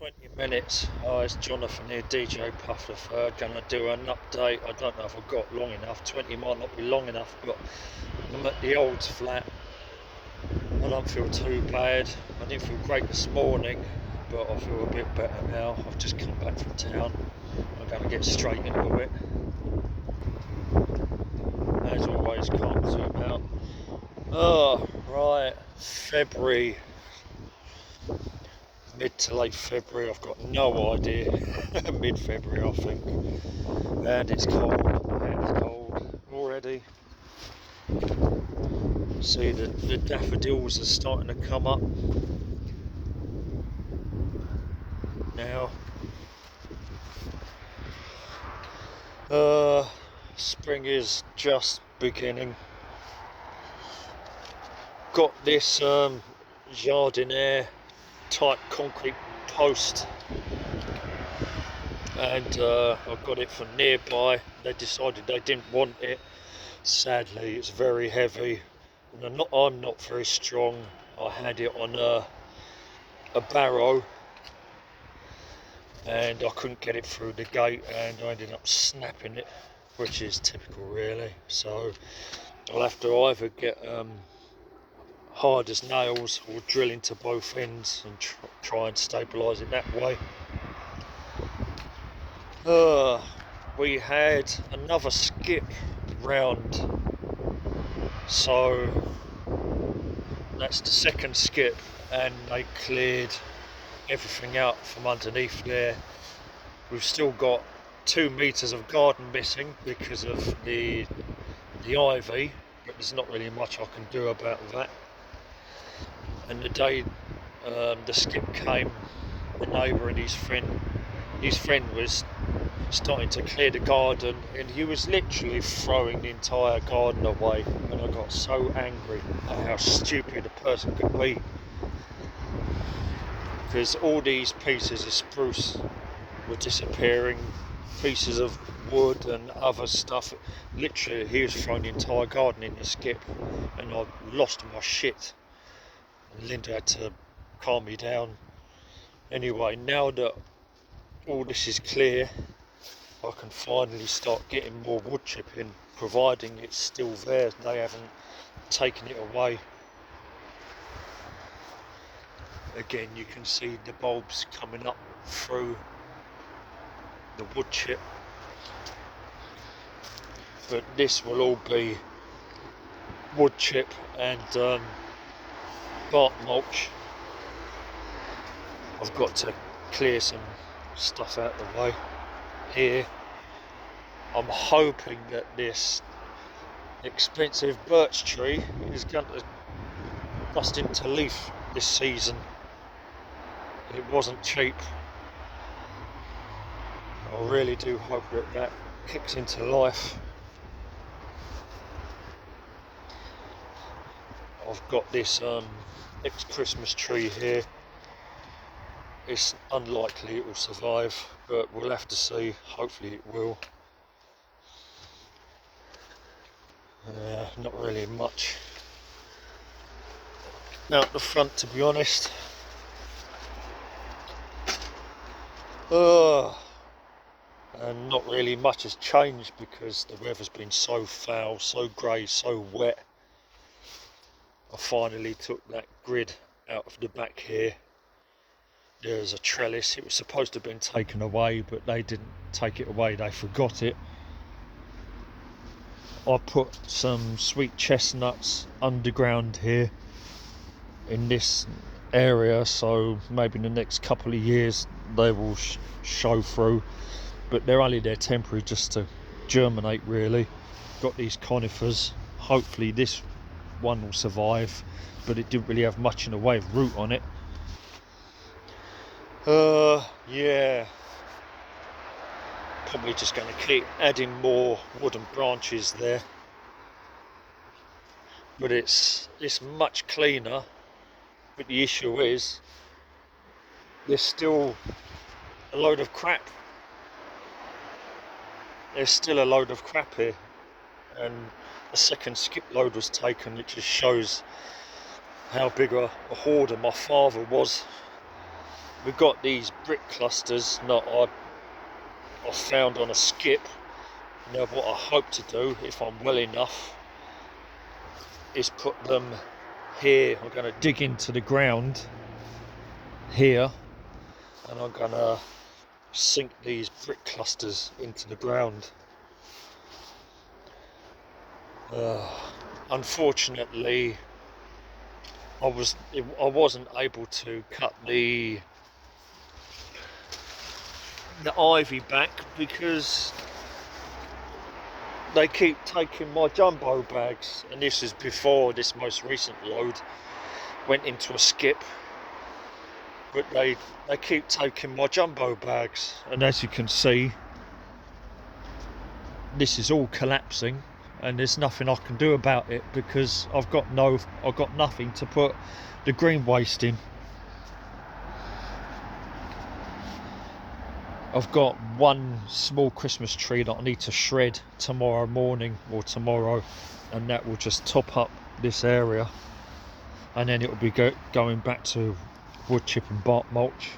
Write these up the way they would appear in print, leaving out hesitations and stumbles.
20 minutes. It's Jonathan here, DJ Puff the Third. Gonna do an update. I don't know if I've got long enough. 20 might not be long enough, but I'm at the old flat. I don't feel too bad. I didn't feel great this morning, but I feel a bit better now. I've just come back from town. I'm gonna get straight into it. As always, can't zoom out. Oh, right. February. Mid to late February, I've got no idea. Mid-February, I think. And it's cold already. See, the daffodils are starting to come up now. Spring is just beginning. Got this jardiniere type concrete post, and I got it from nearby. They decided they didn't want it. Sadly, it's very heavy, and I'm not very strong. I had it on a barrow, and I couldn't get it through the gate, and I ended up snapping it, which is typical, really. So I'll have to either get hard as nails or drill into both ends and try and stabilise it that way. We had another skip round, so that's the second skip, and they cleared everything out from underneath there. We've still got 2 meters of garden missing because of the ivy, but there's not really much I can do about that. And the day the skip came, the neighbour and his friend was starting to clear the garden, and he was literally throwing the entire garden away, and I got so angry at how stupid a person could be, because all these pieces of spruce were disappearing, pieces of wood and other stuff. Literally, he was throwing the entire garden in the skip, and I lost my shit. Linda had to calm me down. Anyway, now that all this is clear, I can finally start getting more wood chipping, providing it's still there. They haven't taken it away. Again, you can see the bulbs coming up through the wood chip, but this will all be wood chip and bark mulch. I've got to clear some stuff out of the way here. I'm hoping that this expensive birch tree is going to bust into leaf this season. It wasn't cheap. I really do hope that kicks into life. I've got this ex-Christmas tree here. It's unlikely it will survive, but we'll have to see. Hopefully it will. Not really much out the front, to be honest. And not really much has changed because the weather's been so foul, so grey, so wet. I finally took that grid out of the back here. There's a trellis. It was supposed to have been taken away, but they didn't take it away, they forgot it. I put some sweet chestnuts underground here in this area, so maybe in the next couple of years they will show through, but they're only there temporary, just to germinate, really. Got these conifers. Hopefully this one will survive, but it didn't really have much in the way of root on it. Yeah, probably just going to keep adding more wooden branches there, but it's much cleaner. But the issue is there's still a load of crap. There's still a load of crap here, and a second skip load was taken. It just shows how big a hoarder my father was. we've got these brick clusters that I found on a skip. Now what I hope to do, if I'm well enough, is put them here. I'm going to dig into the ground here, and I'm going to sink these brick clusters into the ground. Unfortunately, I wasn't able to cut the ivy back because they keep taking my jumbo bags, and this is before this most recent load went into a skip. But they keep taking my jumbo bags, and as you can see, this is all collapsing, and there's nothing I can do about it because I've got nothing to put the green waste in. I've got one small Christmas tree that I need to shred tomorrow morning or tomorrow, and that will just top up this area, and then it will be going back to wood chip and bark mulch.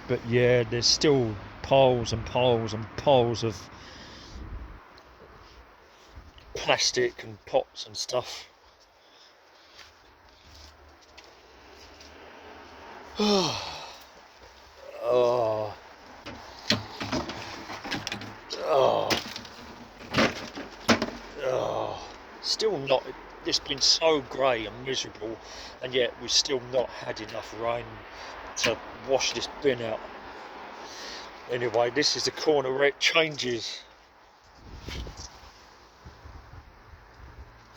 But yeah, there's still piles and piles and piles of plastic and pots and stuff. Oh. Still not, it's been so grey and miserable, and yet we've still not had enough rain to wash this bin out. Anyway, this is the corner where it changes.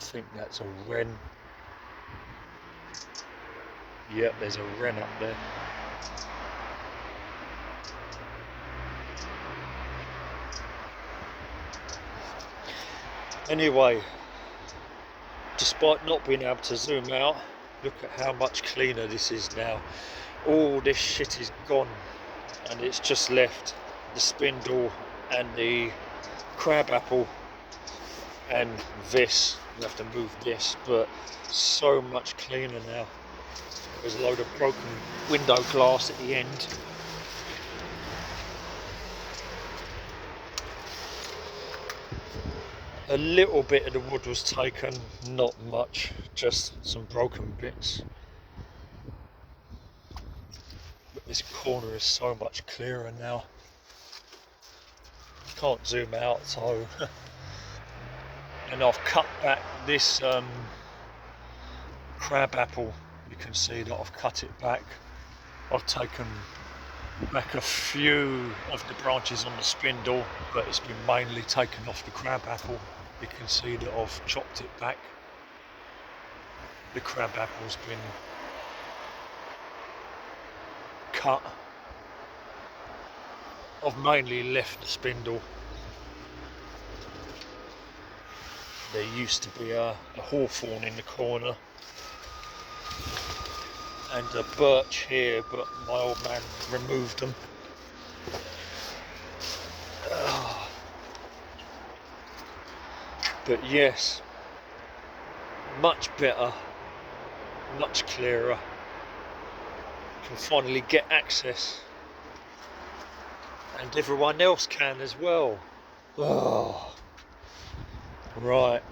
I think that's a wren. Yep, there's a wren up there. Anyway, despite not being able to zoom out, look at how much cleaner this is now. All this shit is gone, and it's just left the spindle and the crabapple and this. You have to move this, but so much cleaner now. There's a load of broken window glass at the end. A little bit of the wood was taken, not much, just some broken bits. But this corner is so much clearer now. Can't zoom out, so and I've cut back this crabapple. You can see that I've cut it back. I've taken back a few of the branches on the spindle, but it's been mainly taken off the crabapple. You can see that I've chopped it back. The crabapple's been cut. I've mainly left the spindle. There used to be a hawthorn in the corner and a birch here, but my old man removed them. But yes, much better, much clearer. Can finally get access, and everyone else can as well. Oh, right.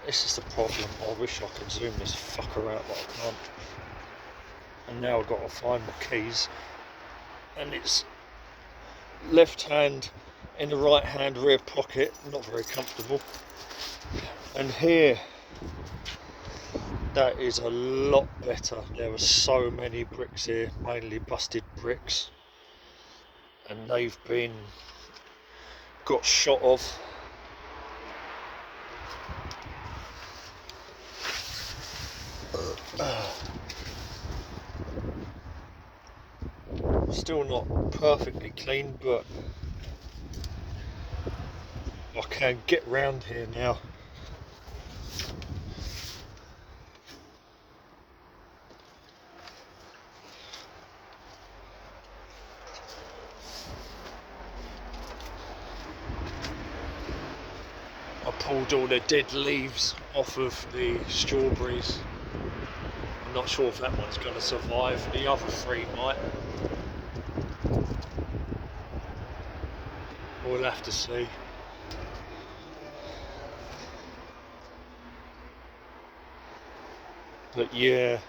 This is the problem. I wish I could zoom this fucker out, but I can't. And now I've got to find the keys, and it's left hand in the right hand rear pocket, not very comfortable. And here, that is a lot better. There were so many bricks here, mainly busted bricks, and they've been got shot of. Still not perfectly clean, but I can get round here now. I pulled all the dead leaves off of the strawberries, Not sure if that one's going to survive. The other three might. We'll have to see. But yeah,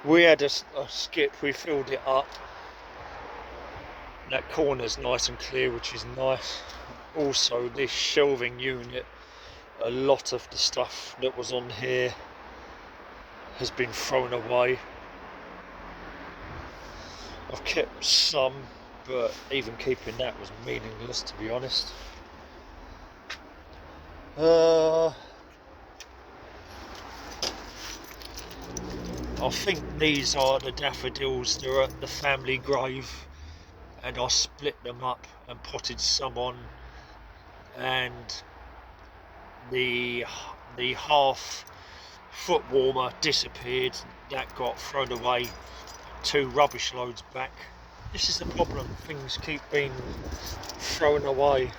we had a skip, we filled it up. That corner's nice and clear, which is nice. Also, this shelving unit, a lot of the stuff that was on here has been thrown away. I've kept some, but even keeping that was meaningless, to be honest. I think these are the daffodils that are at the family grave, and I split them up and potted some on, and the half foot warmer disappeared. That got thrown away 2 rubbish loads back. This is the problem, things keep being thrown away.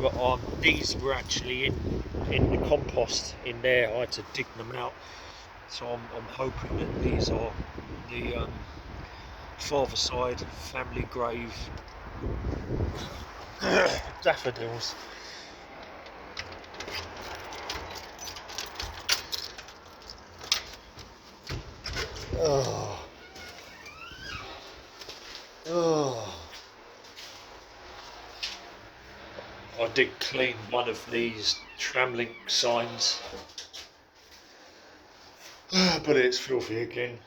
But these were actually in the compost in there. I had to dig them out, so I'm hoping that these are the father side family grave daffodils. Oh. I did clean one of these tramlink signs, but it's filthy again.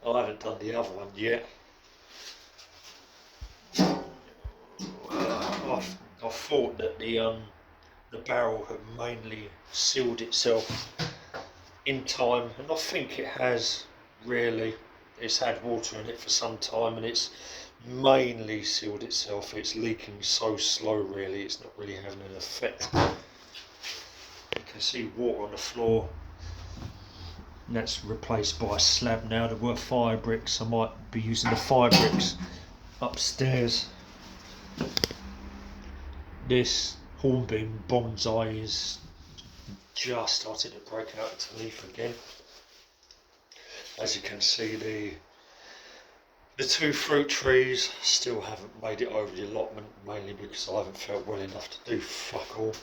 I haven't done the other one yet. I thought that the barrel had mainly sealed itself in time, and I think it has really. It's had water in it for some time, and it's mainly sealed itself. It's leaking so slow, really, it's not really having an effect. You can see water on the floor, and that's replaced by a slab now. There were fire bricks. I might be using the fire bricks upstairs. This hornbeam bonsai is just starting to break out into leaf again. As you can see, the 2 fruit trees still haven't made it over the allotment, mainly because I haven't felt well enough to do fuck all.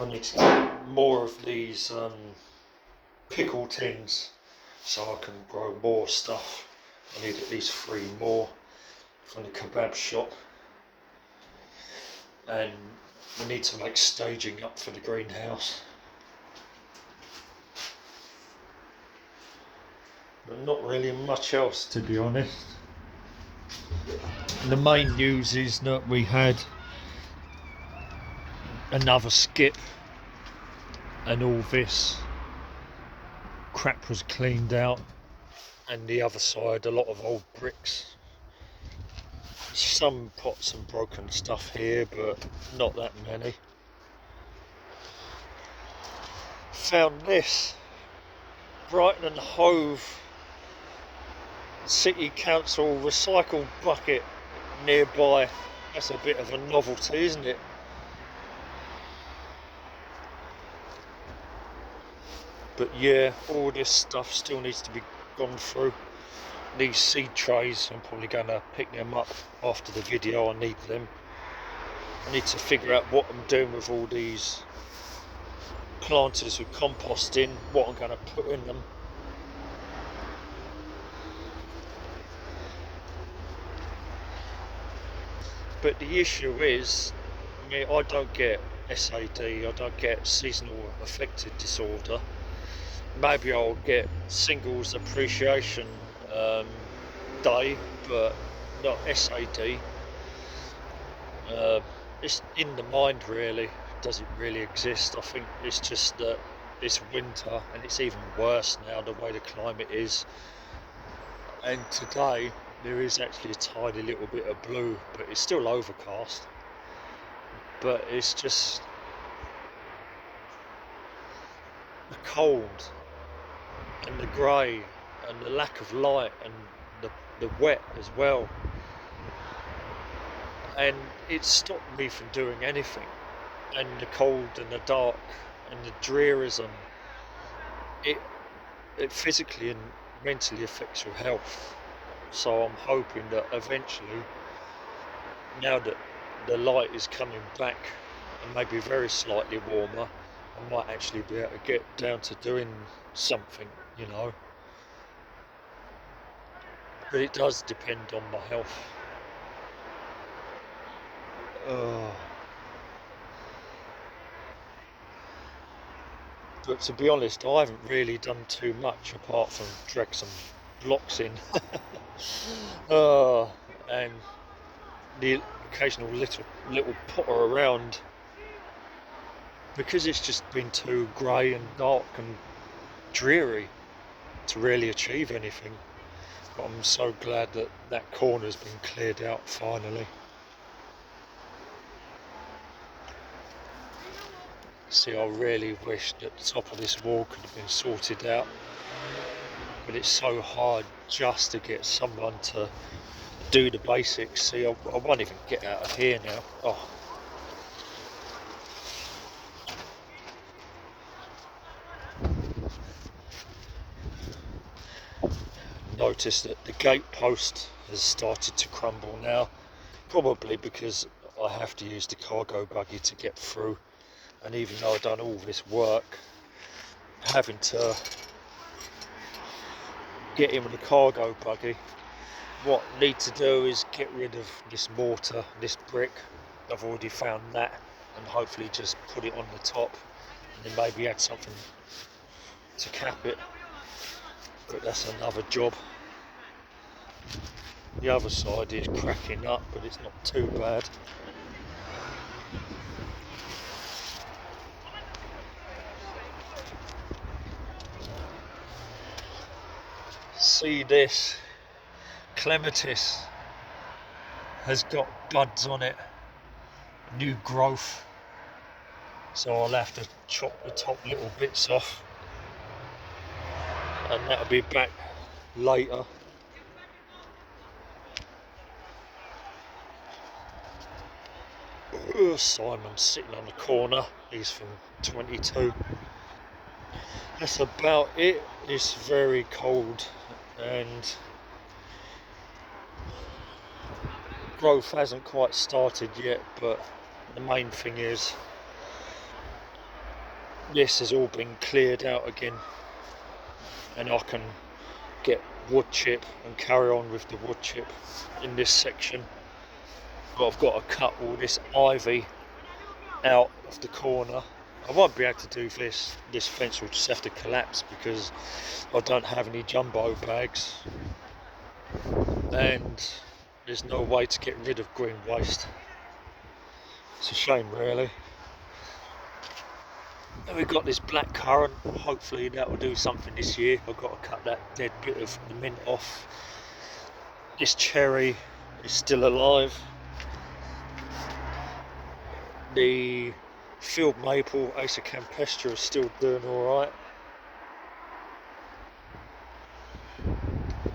I need to get more of these pickle tins so I can grow more stuff. I need at least 3 more from the kebab shop, and we need to make staging up for the greenhouse. But not really much else, to be honest. The main news is that we had another skip, and all this crap was cleaned out, and the other side a lot of old bricks. Some pots and broken stuff here, but not that many. Found this Brighton and Hove City Council recycle bucket nearby. That's a bit of a novelty, isn't it? But yeah, all this stuff still needs to be gone through. These seed trays, I'm probably going to pick them up after the video. I need them. I need to figure out what I'm doing with all these planters with compost in, what I'm going to put in them. But the issue is, I don't get SAD, I don't get seasonal affective disorder. Maybe I'll get singles appreciation day, but not SAD. It's in the mind, really. Does it really exist? I think it's just that it's winter, and it's even worse now the way the climate is. And today there is actually a tiny little bit of blue, but it's still overcast. But it's just the cold and the grey and the lack of light and the wet as well. and it stopped me from doing anything. And the cold and the dark and the drearism, it physically and mentally affects your health. So I'm hoping that eventually, now that the light is coming back and maybe very slightly warmer, I might actually be able to get down to doing something, you know. But it does depend on my health. But to be honest, I haven't really done too much apart from drag some blocks in. And the occasional little potter around, because it's just been too grey and dark and dreary to really achieve anything. But I'm so glad that that corner's been cleared out finally. See, I really wish that the top of this wall could have been sorted out, but it's so hard just to get someone to do the basics. See, I won't even get out of here now. Oh. Notice that the gate post has started to crumble now, probably because I have to use the cargo buggy to get through. And even though I've done all this work, having to get in with the cargo buggy, what I need to do is get rid of this mortar, this brick. I've already found that, and hopefully just put it on the top and then maybe add something to cap it. But that's another job. The other side is cracking up, but it's not too bad. See this, clematis has got buds on it, new growth, so I'll have to chop the top little bits off, and that'll be back later. Simon's sitting on the corner, he's from 22. That's about it. It's very cold and growth hasn't quite started yet, but the main thing is this has all been cleared out again, and I can get wood chip and carry on with the wood chip in this section. But I've got to cut all this ivy out of the corner. I won't be able to do this. This fence will just have to collapse because I don't have any jumbo bags, and there's no way to get rid of green waste. It's a shame, really. Then we've got this black currant. Hopefully that will do something this year. I've got to cut that dead bit of the mint off. This cherry is still alive. The field maple, Acer campestre, is still doing alright.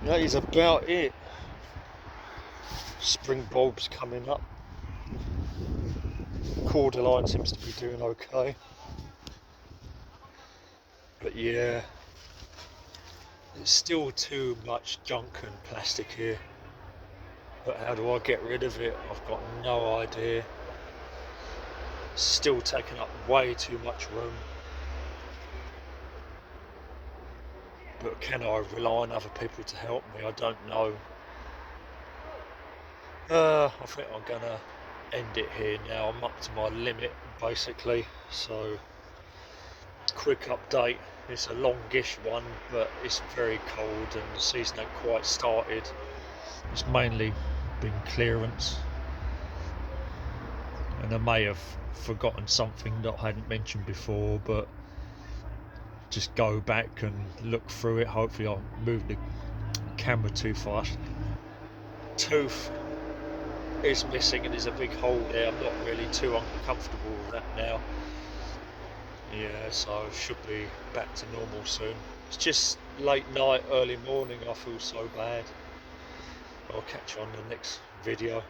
That is about it. Spring bulbs coming up. Cordyline seems to be doing okay. But yeah, it's still too much junk and plastic here. But how do I get rid of it? I've got no idea. It's still taking up way too much room. But can I rely on other people to help me? I don't know. I think I'm gonna end it here now. I'm up to my limit basically. So quick update. It's a longish one, but it's very cold and the season ain't quite started. It's mainly been clearance, and I may have forgotten something that I hadn't mentioned before, but just go back and look through it. Hopefully I'll move the camera too fast. Tooth is missing and there's a big hole there. I'm not really too uncomfortable with that now. Yeah, so I should be back to normal soon. It's just late night, early morning. I feel so bad. I'll catch you on the next video.